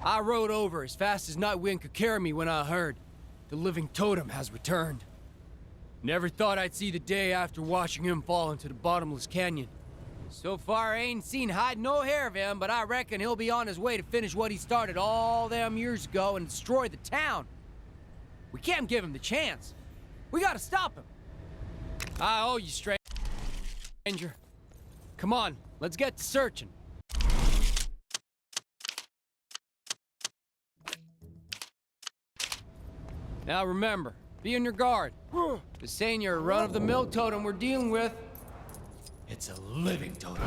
I rode over as fast as Nightwind could carry me when I heard the Living Totem has returned. Never thought I'd see the day after watching him fall into the bottomless canyon. So far, I ain't seen hide no hair of him, but I reckon he'll be on his way to finish what he started all them years ago and destroy the town. We can't give him the chance. We gotta stop him. I owe you, stranger. Come on, let's get to searching. Now remember, be on your guard. This ain't your run-of-the-mill totem we're dealing with. It's a living totem.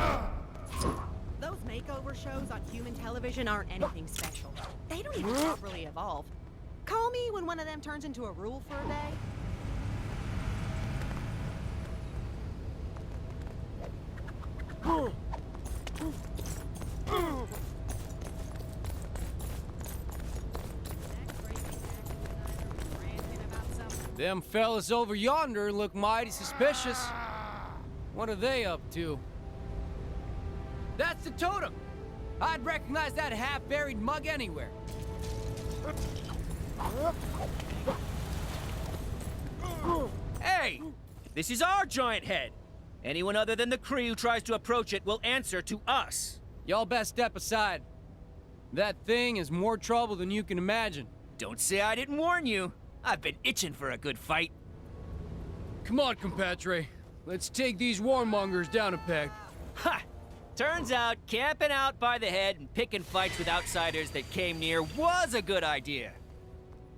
Those makeover shows on human television aren't anything special. They don't even properly evolve. Call me when one of them turns into a rule for a day. Them fellas over yonder look mighty suspicious. What are they up to? That's the totem! I'd recognize that half-buried mug anywhere. Hey! This is our giant head! Anyone other than the Kree who tries to approach it will answer to us. Y'all best step aside. That thing is more trouble than you can imagine. Don't say I didn't warn you. I've been itching for a good fight. Come on, compatre. Let's take these warmongers down a peg. Ha! Turns out, camping out by the head and picking fights with outsiders that came near was a good idea.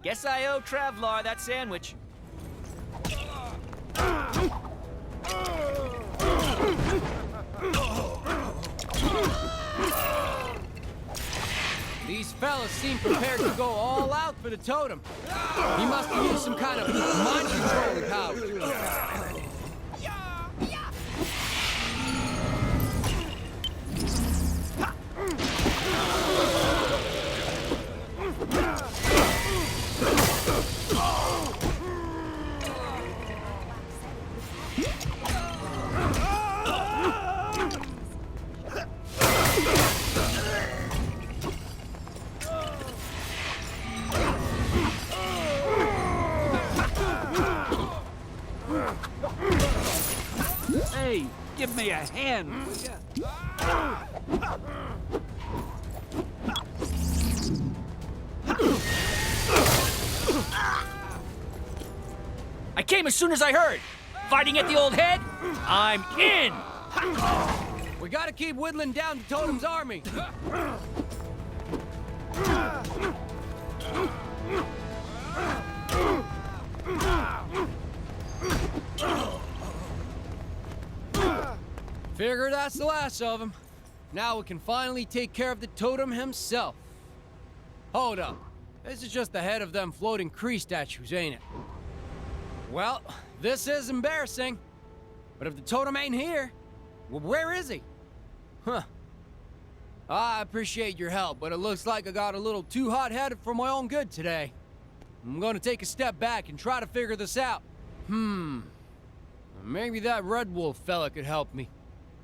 Guess I owe Travlar that sandwich. These fellas seem prepared to go all out for the totem. He must have used some kind of mind-controlling power. Hey, give me a hand, will ya? I came as soon as I heard. Fighting at the old head? I'm in! We gotta keep whittling down the totem's army. Figure that's the last of them. Now we can finally take care of the totem himself. Hold up. This is just the head of them floating Kree statues, ain't it? Well, this is embarrassing. But if the totem ain't here, well, where is he? Huh. I appreciate your help, but it looks like I got a little too hot-headed for my own good today. I'm gonna take a step back and try to figure this out. Maybe that Red Wolf fella could help me.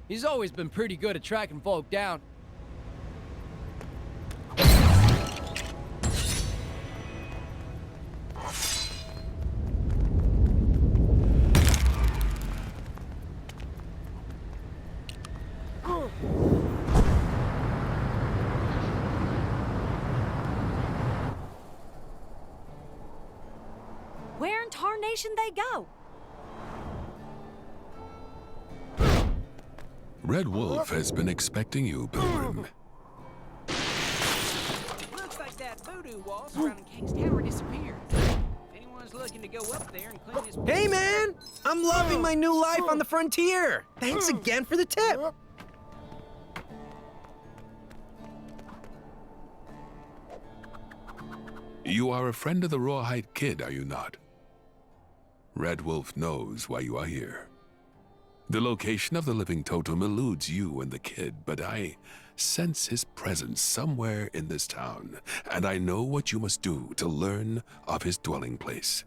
He's always been pretty good at tracking folk down. Where in tarnation they go? Red Wolf has been expecting you, Pilgrim. Looks like that voodoo wall surrounding King's Tower disappeared. If anyone's looking to go up there and clean this... Hey, man! I'm loving my new life on the frontier! Thanks again for the tip! You are a friend of the Rawhide Kid, are you not? Red Wolf knows why you are here. The location of the Living Totem eludes you and the kid, but I sense his presence somewhere in this town, and I know what you must do to learn of his dwelling place.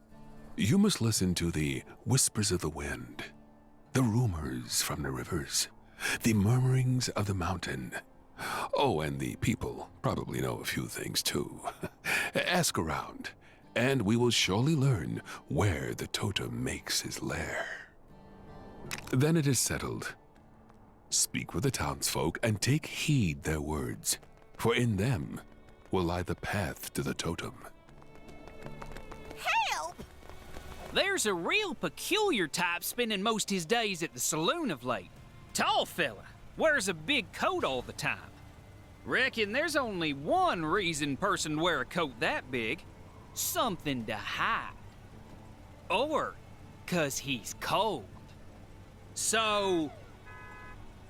You must listen to the whispers of the wind, the rumors from the rivers, the murmurings of the mountain, Oh, and the people probably know a few things too. Ask around, and we will surely learn where the totem makes his lair. Then it is settled. Speak with the townsfolk and take heed their words, for in them will lie the path to the totem. Help! There's a real peculiar type spending most his days at the saloon of late. Tall fella, wears a big coat all the time. Reckon there's only one reason person'd wear a coat that big. Something to hide. Or 'cause he's cold. So,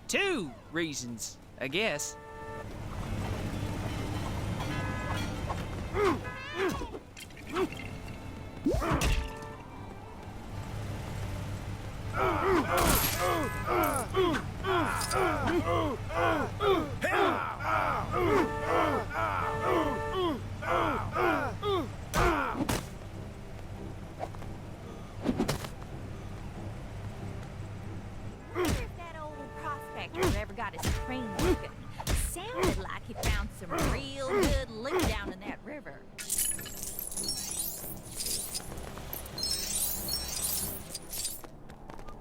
2 reasons, I guess. That old prospector ever got his crane working. Sounded like he found some real good loot down in that river.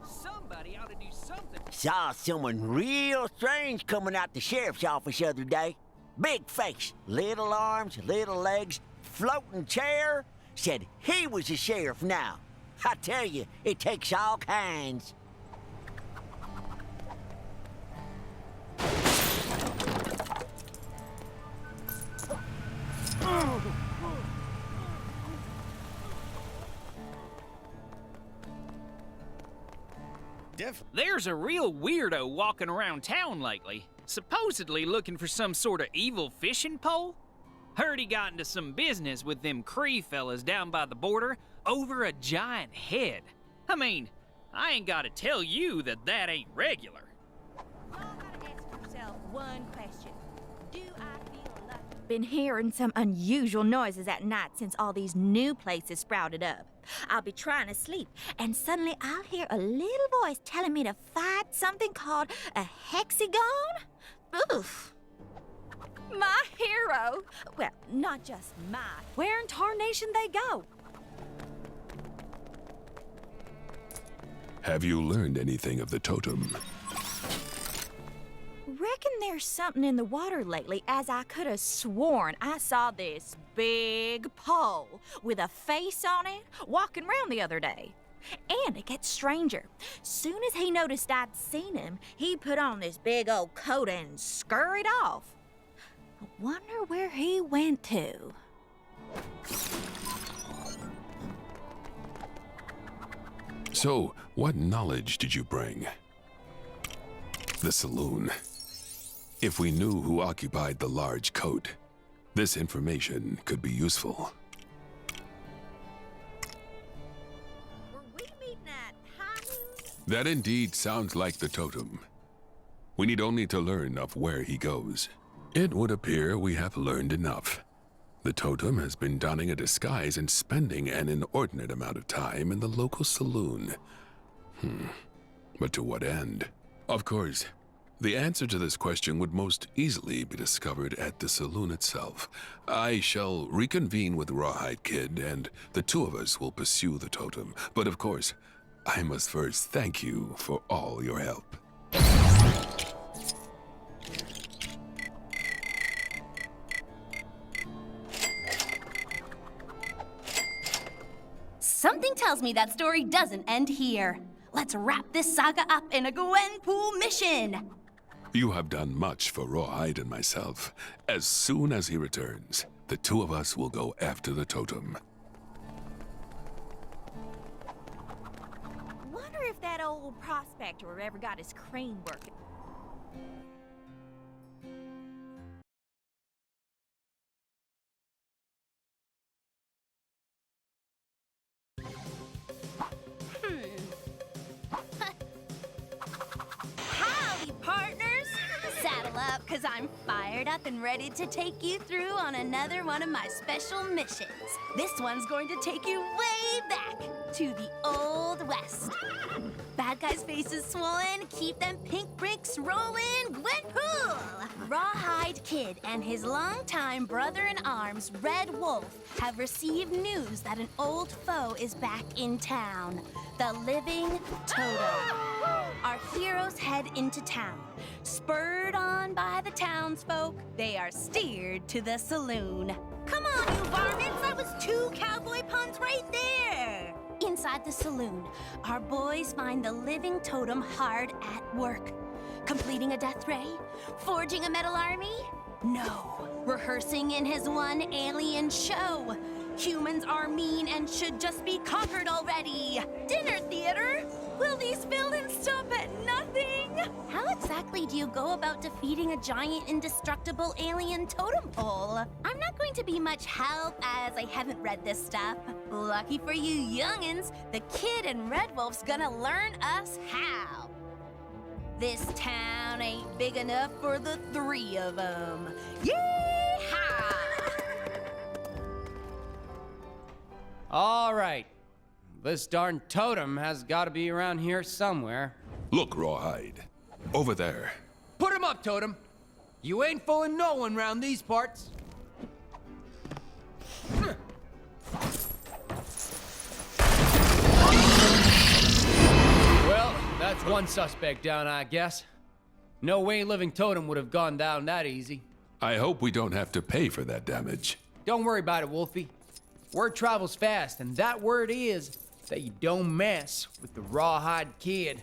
Somebody ought to do something. Saw someone real strange coming out the sheriff's office the other day. Big face, little arms, little legs, floating chair. Said he was the sheriff now. I tell you, it takes all kinds. There's a real weirdo walking around town lately, supposedly looking for some sort of evil fishing pole. Heard he got into some business with them Cree fellas down by the border over a giant head. I mean, I ain't gotta tell you that that ain't regular. Y'all gotta ask yourself one question. Do I feel lucky? Been hearing some unusual noises at night since all these new places sprouted up. I'll be trying to sleep, and suddenly I'll hear a little voice telling me to fight something called a hexagon? Oof. My hero. Well, not just my. Where in tarnation they go? Have you learned anything of the totem? Reckon there's something in the water lately, as I could have sworn I saw this big pole with a face on it walking around the other day. And it gets stranger. Soon as he noticed I'd seen him, he put on this big old coat and scurried off. I wonder where he went to. So, what knowledge did you bring? The saloon. If we knew who occupied the large coat, this information could be useful. Were we meeting at high noon? That indeed sounds like the totem. We need only to learn of where he goes. It would appear we have learned enough. The totem has been donning a disguise and spending an inordinate amount of time in the local saloon. But to what end? Of course, the answer to this question would most easily be discovered at the saloon itself. I shall reconvene with Rawhide Kid, and the two of us will pursue the totem. But of course, I must first thank you for all your help. Something tells me that story doesn't end here. Let's wrap this saga up in a Gwenpool mission. You have done much for Rawhide and myself. As soon as he returns, the two of us will go after the totem. Wonder if that old prospector ever got his crane working. Howdy, partners! Saddle up, because I'm fired up and ready to take you through on another one of my special missions. This one's going to take you way back to the Old West. Bad guys' faces swollen, keep them pink bricks rolling, Gwenpool! Rawhide Rawhide Kid and his longtime brother-in-arms, Red Wolf, have received news that an old foe is back in town. The Living Totem. Our heroes head into town. Spurred on by the townsfolk, they are steered to the saloon. Come on, you varmints! That was 2 cowboy puns right there! Inside the saloon, our boys find the Living Totem hard at work. Completing a death ray? Forging a metal army? No. Rehearsing in his one alien show. Humans are mean and should just be conquered already. Dinner theater? Will these villains stop at nothing? How exactly do you go about defeating a giant indestructible alien totem pole? I'm not going to be much help as I haven't read this stuff. Lucky for you youngins, the Kid and Red Wolf's gonna learn us how. This town ain't big enough for the 3 of them. Yeehaw! All right. This darn totem has got to be around here somewhere. Look, Rawhide. Over there. Put him up, Totem. You ain't fooling no one round these parts. Well, that's one suspect down, I guess. No way Living Totem would have gone down that easy. I hope we don't have to pay for that damage. Don't worry about it, Wolfie. Word travels fast, and that word is that you don't mess with the Rawhide Kid.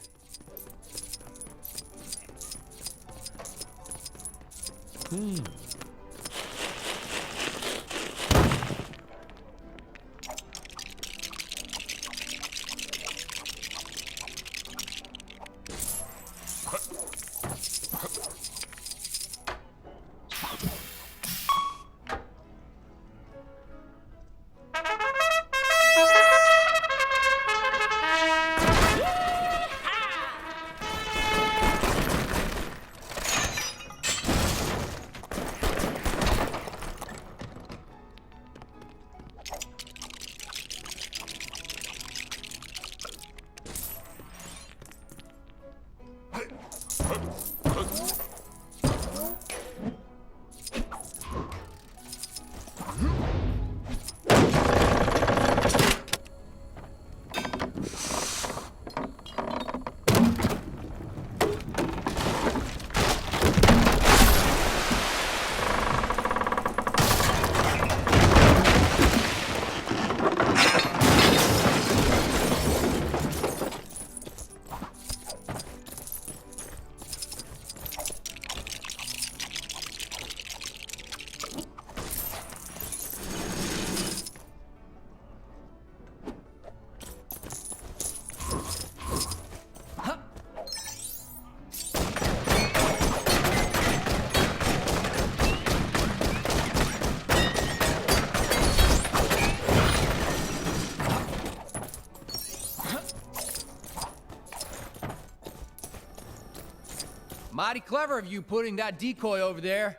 Mighty clever of you putting that decoy over there.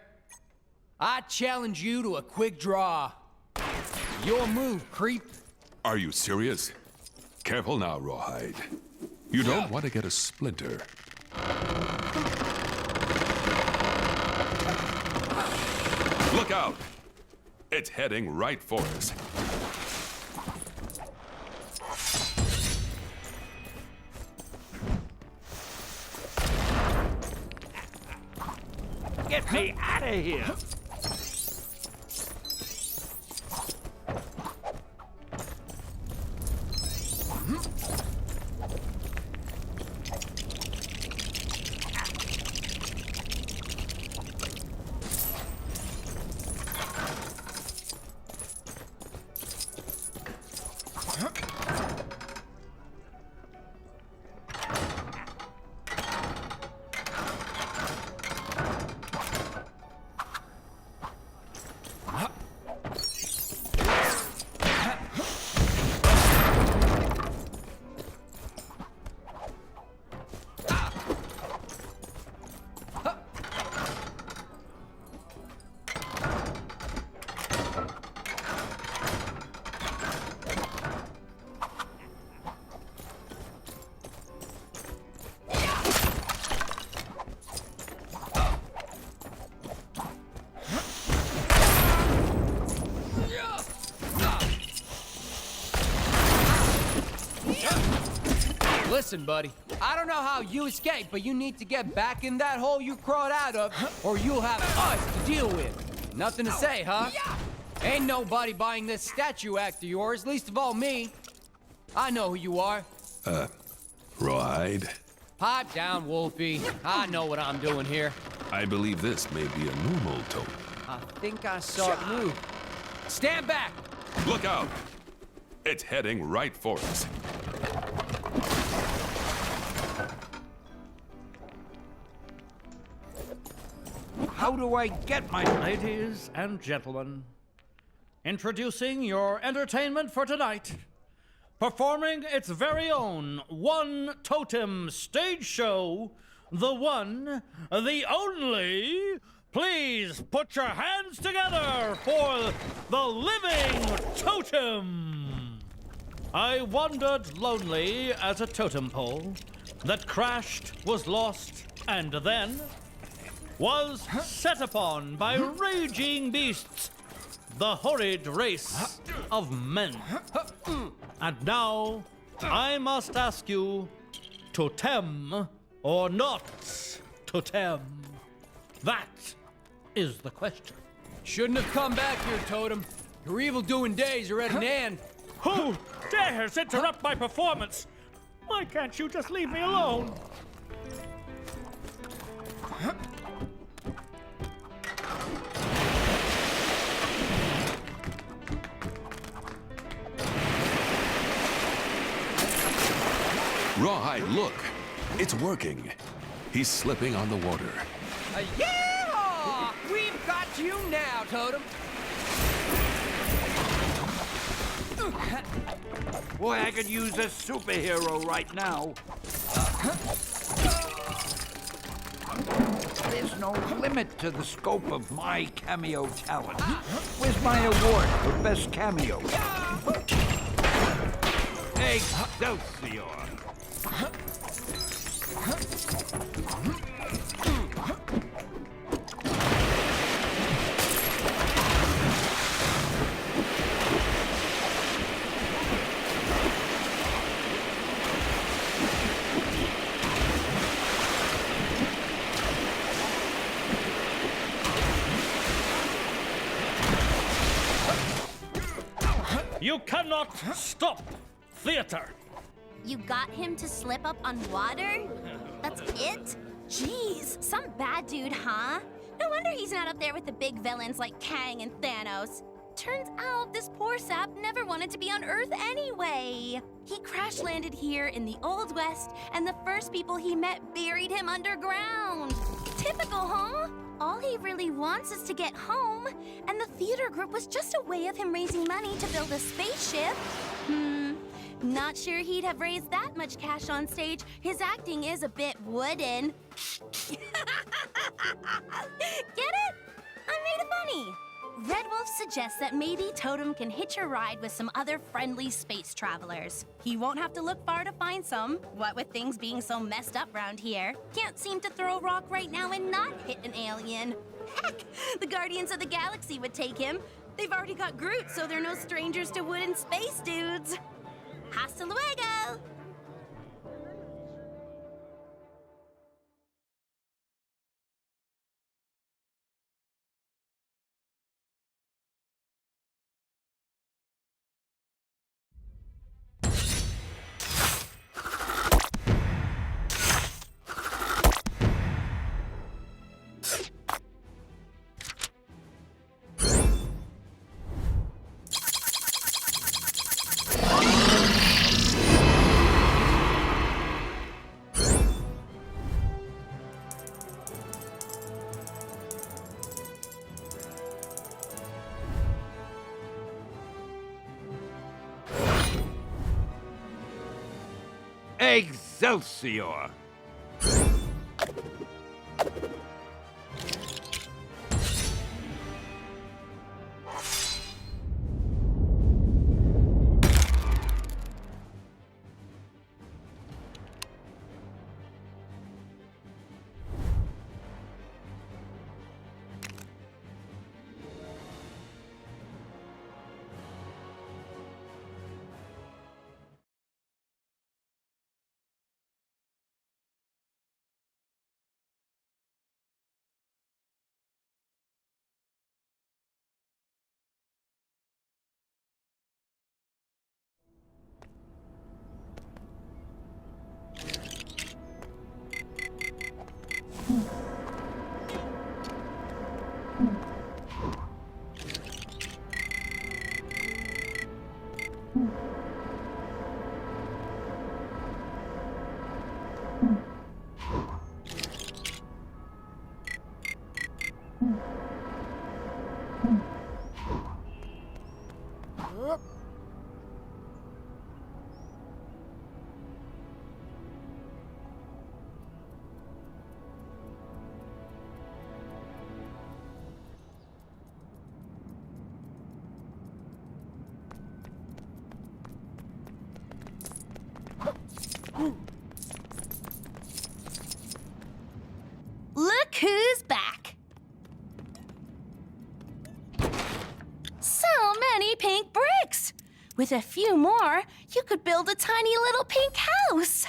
I challenge you to a quick draw. Your move, creep. Are you serious? Careful now, Rawhide. You don't want to get a splinter. Look out! It's heading right for us. Get me out of here! Listen, buddy, I don't know how you escaped, but you need to get back in that hole you crawled out of, or you'll have us to deal with. Nothing to say, huh? Ain't nobody buying this statue act of yours, least of all me. I know who you are. Rawhide? Pipe down, Wolfie. I know what I'm doing here. I believe this may be a normal totem. I think I saw it move. Stand back! Look out! It's heading right for us. How do I get my... Ladies and gentlemen, introducing your entertainment for tonight. Performing its very own One Totem stage show, the one, the only... Please put your hands together for the Living Totem. I wandered lonely as a totem pole that crashed, was lost, and then was set upon by raging beasts, the horrid race of men. And now I must ask you, totem or not totem? That is the question. Shouldn't have come back here, Totem. Your evil-doing days are at an end. Who dares interrupt my performance? Why can't you just leave me alone? Rawhide, look! It's working. He's slipping on the water. Yeah! We've got you now, Totem. Boy, I could use a superhero right now. There's no limit to the scope of my cameo talent. Where's my award for best cameo? Excelsior! You cannot stop theater. You got him to slip up on water? That's it? Jeez, some bad dude, huh? No wonder he's not up there with the big villains like Kang and Thanos. Turns out this poor sap never wanted to be on Earth anyway. He crash-landed here in the Old West, and the first people he met buried him underground. Typical, huh? All he really wants is to get home, and the theater group was just a way of him raising money to build a spaceship. Not sure he'd have raised that much cash on stage. His acting is a bit wooden. Get it? I made it funny. Red Wolf suggests that maybe Totem can hitch a ride with some other friendly space travelers. He won't have to look far to find some, what with things being so messed up around here. Can't seem to throw a rock right now and not hit an alien. Heck, the Guardians of the Galaxy would take him. They've already got Groot, so they're no strangers to wooden space dudes. Hasta luego! Excelsior! With a few more, you could build a tiny little pink house.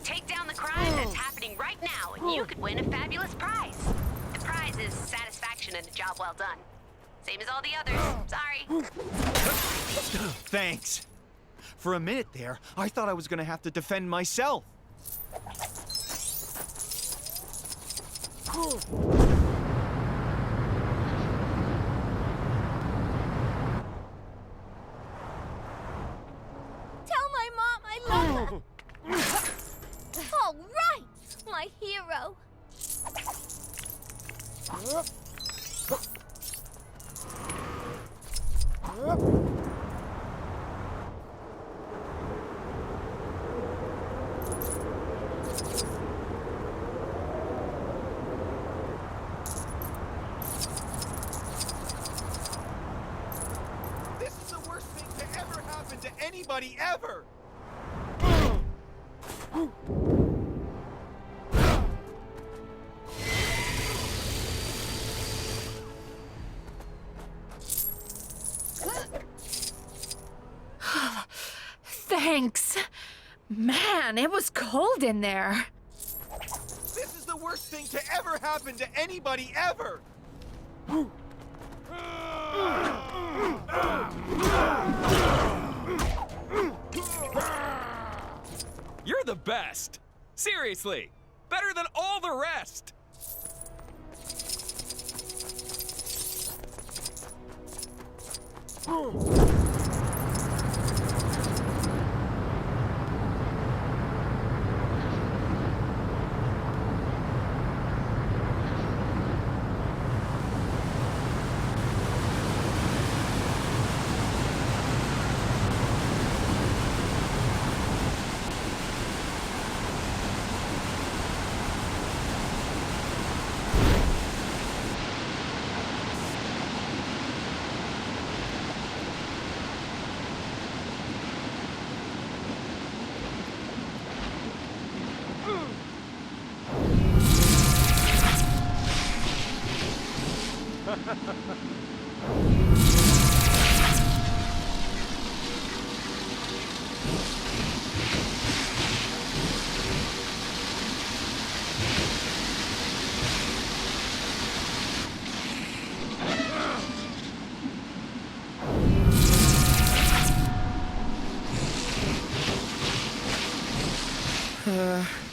Take down the crime that's happening right now, and you could win a fabulous prize. The prize is satisfaction and a job well done. Same as all the others. Sorry. Thanks. For a minute there, I thought I was gonna have to defend myself. Tell my mom I love her. All right, my hero. This is the worst thing to ever happen to anybody ever! Thanks. Man, it was cold in there. This is the worst thing to ever happen to anybody ever! You're the best! Seriously! Better than all the rest!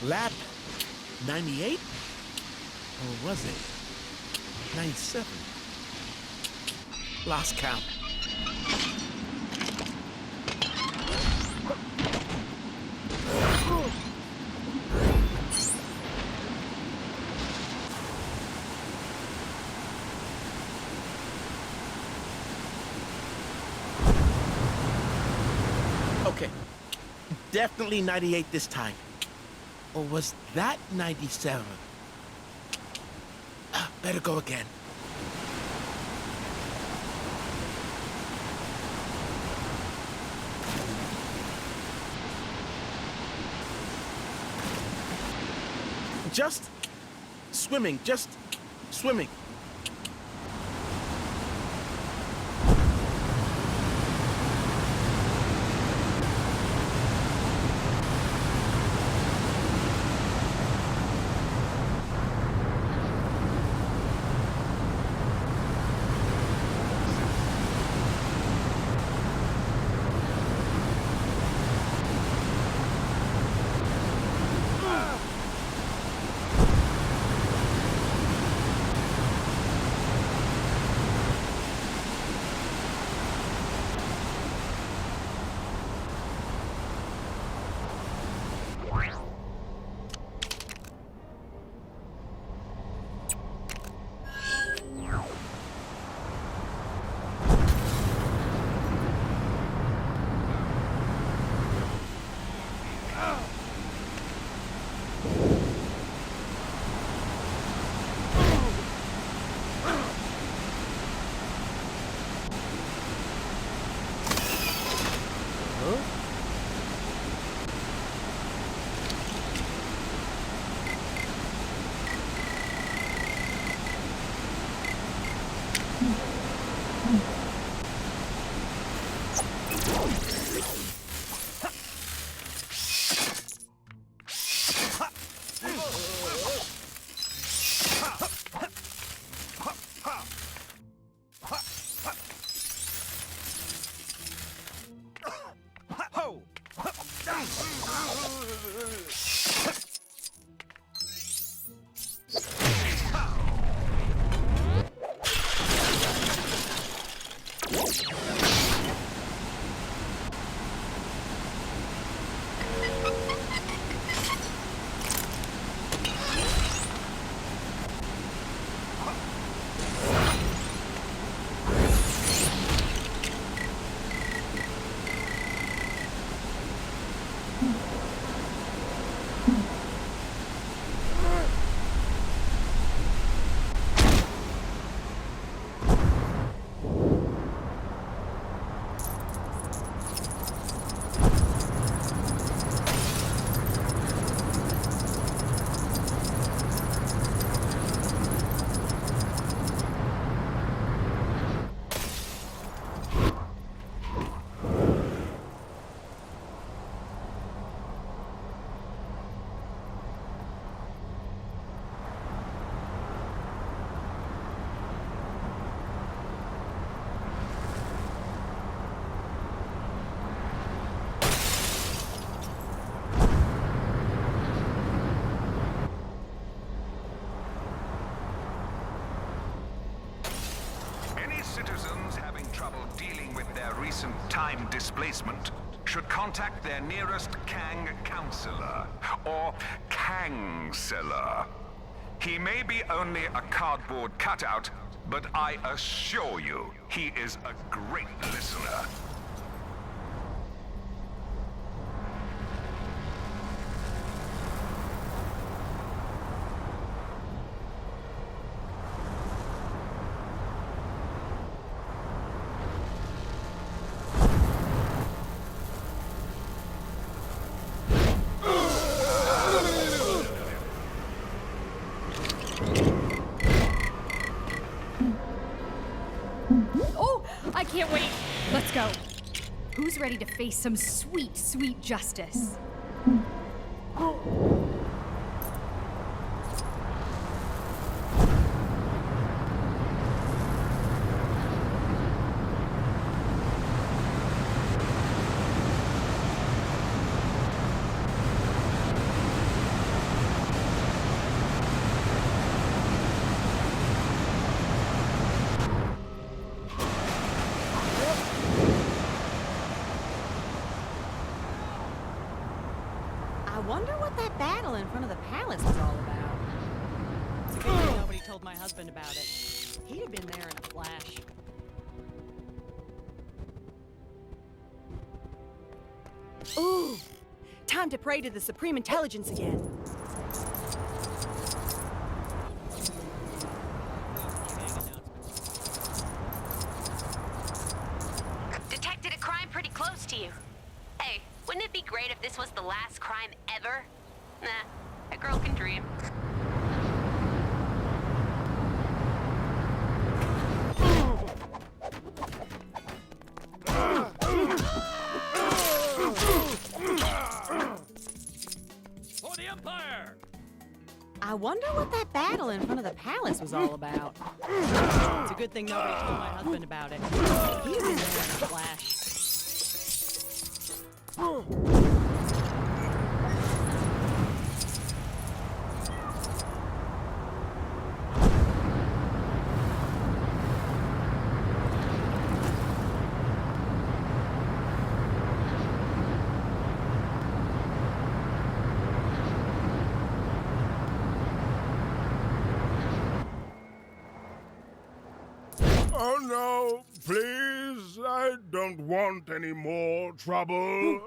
Lap 98? Or was it 97? Lost count. Okay, definitely 98 this time. Or was that 97? Better go again. Just swimming. Citizens having trouble dealing with their recent time displacement should contact their nearest Kang counselor, or Kang-seller. He may be only a cardboard cutout, but I assure you, he is a great listener. I can't wait. Let's go. Who's ready to face some sweet, sweet justice? I wonder what that battle in front of the palace was all about. It's a good thing nobody told my husband about it. He'd have been there in a flash. Ooh! Time to pray to the Supreme Intelligence again. Detected a crime pretty close to you. Hey, wouldn't it be great if this was the last crime ever? Nah, a girl can dream. For the Empire! I wonder what that battle in front of the palace was all about. It's a good thing nobody told my husband about it. He'd have been there in a flash. Oh no, please, I don't want any more trouble.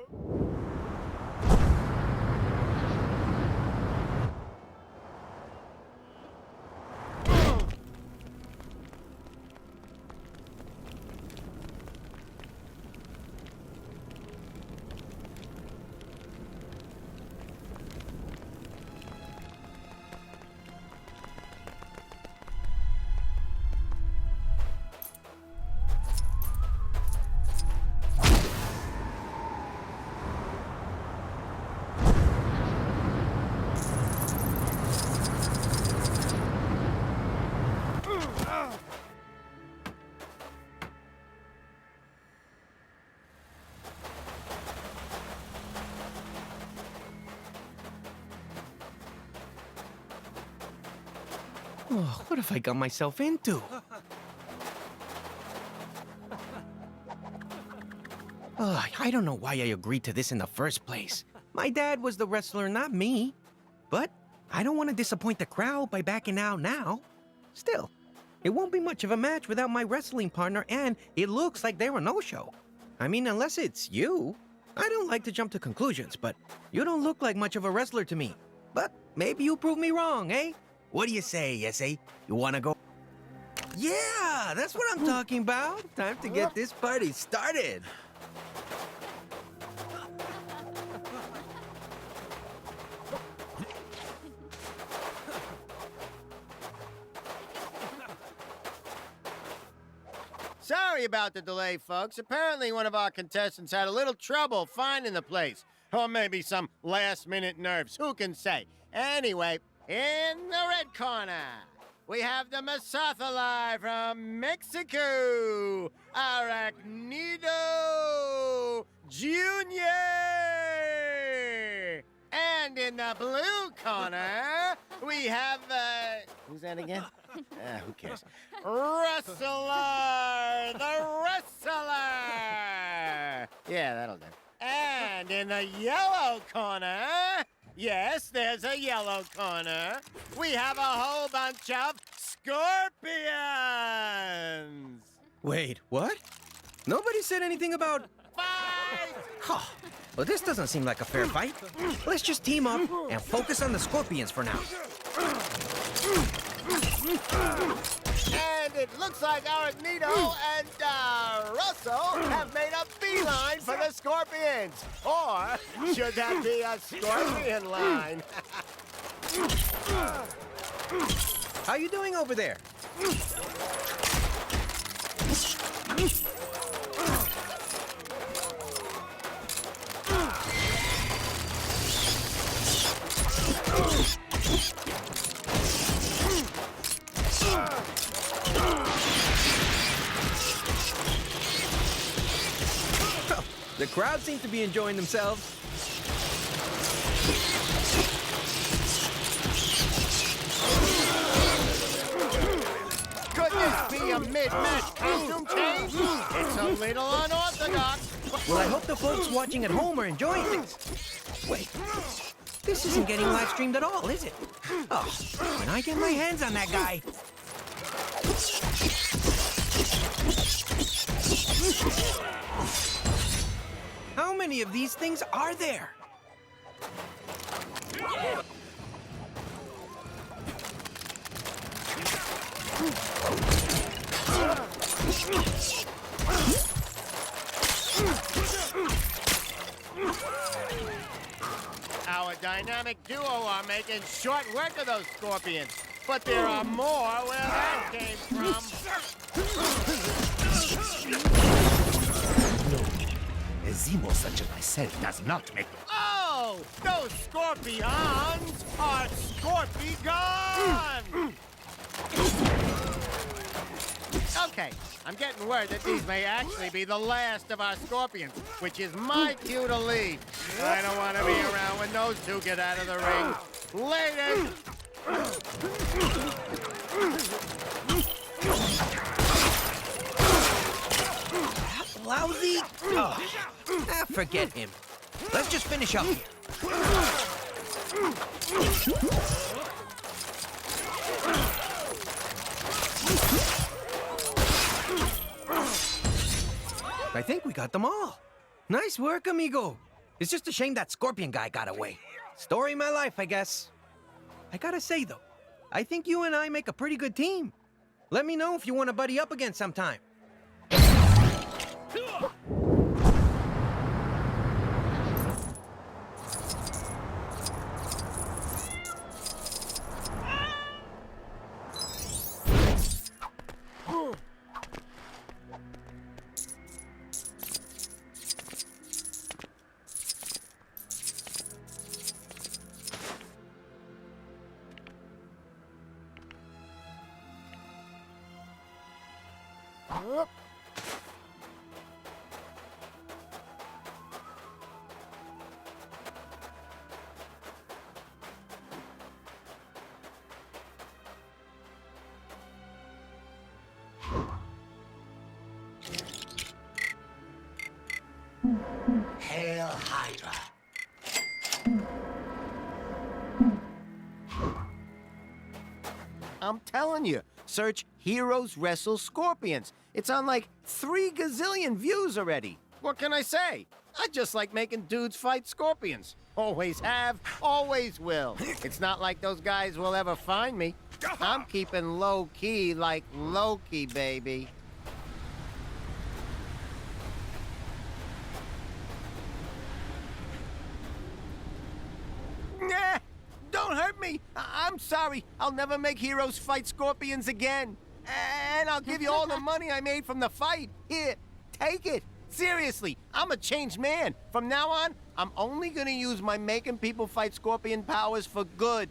Oh, what have I got myself into? I don't know why I agreed to this in the first place. My dad was the wrestler, not me. But I don't want to disappoint the crowd by backing out now. Still, it won't be much of a match without my wrestling partner, and it looks like they're a no-show. I mean, unless it's you. I don't like to jump to conclusions, but you don't look like much of a wrestler to me. But maybe you prove me wrong, eh? What do you say, Yesay? You wanna go? Yeah, that's what I'm talking about. Time to get this party started. Sorry about the delay, folks. Apparently one of our contestants had a little trouble finding the place. Or maybe some last-minute nerves. Who can say? Anyway, in the red corner, we have the Masathalai from Mexico, Arachnido Jr. And in the blue corner, we have, who's that again? Who cares? Wrestler! The Wrestler! Yeah, that'll do. And in the yellow corner, yes, there's a yellow corner, we have a whole bunch of scorpions! Wait, what? Nobody said anything about... Fight! Oh, well, this doesn't seem like a fair fight. Let's just team up and focus on the scorpions for now. And it looks like Arachnido and Russell have made a beeline for the scorpions. Or should that be a scorpion line? How you doing over there? The crowd seems to be enjoying themselves. Could this be a mid-match costume change? It's a little unorthodox. Well, I hope the folks watching at home are enjoying this. Wait, this isn't getting live streamed at all, is it? Oh, when I get my hands on that guy. How many of these things are there? Our dynamic duo are making short work of those scorpions. But there are more where that came from. Zemo such as myself does not make... Oh! Those scorpions are scorpions! Okay, I'm getting word that these may actually be the last of our scorpions, which is my cue to leave. I don't want to be around when those two get out of the ring. Later! Lousy? Oh, forget him. Let's just finish up here. I think we got them all. Nice work, amigo. It's just a shame that scorpion guy got away. Story of my life, I guess. I gotta say, though, I think you and I make a pretty good team. Let me know if you want to buddy up again sometime. Hail Hydra. I'm telling you, search Heroes Wrestle Scorpions. It's on like 3 gazillion views already. What can I say? I just like making dudes fight scorpions. Always have, always will. It's not like those guys will ever find me. I'm keeping low-key like Loki, baby. Nah, don't hurt me. I'm sorry. I'll never make heroes fight scorpions again. And I'll give you all the money I made from the fight. Here, take it. Seriously, I'm a changed man. From now on, I'm only gonna use my making people fight scorpion powers for good.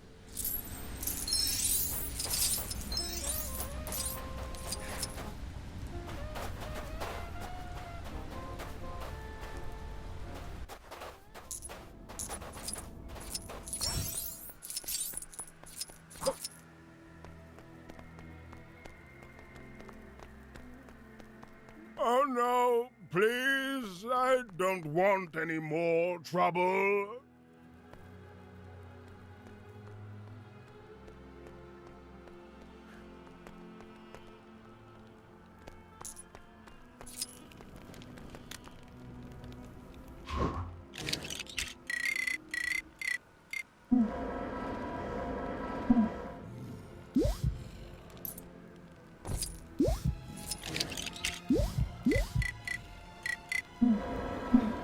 Oh no, please, I don't want any more trouble.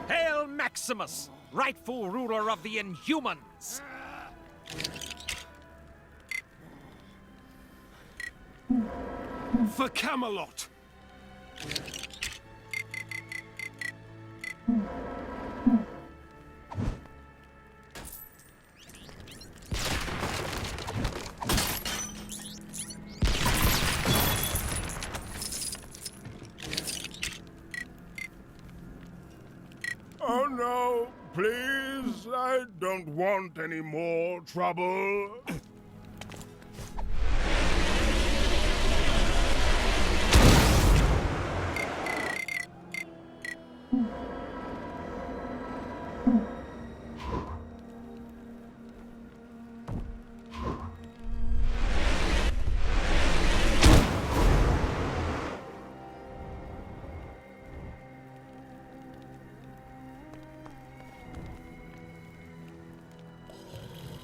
Hail Maximus, rightful ruler of the Inhumans! For Camelot! Oh no, please, I don't want any more trouble.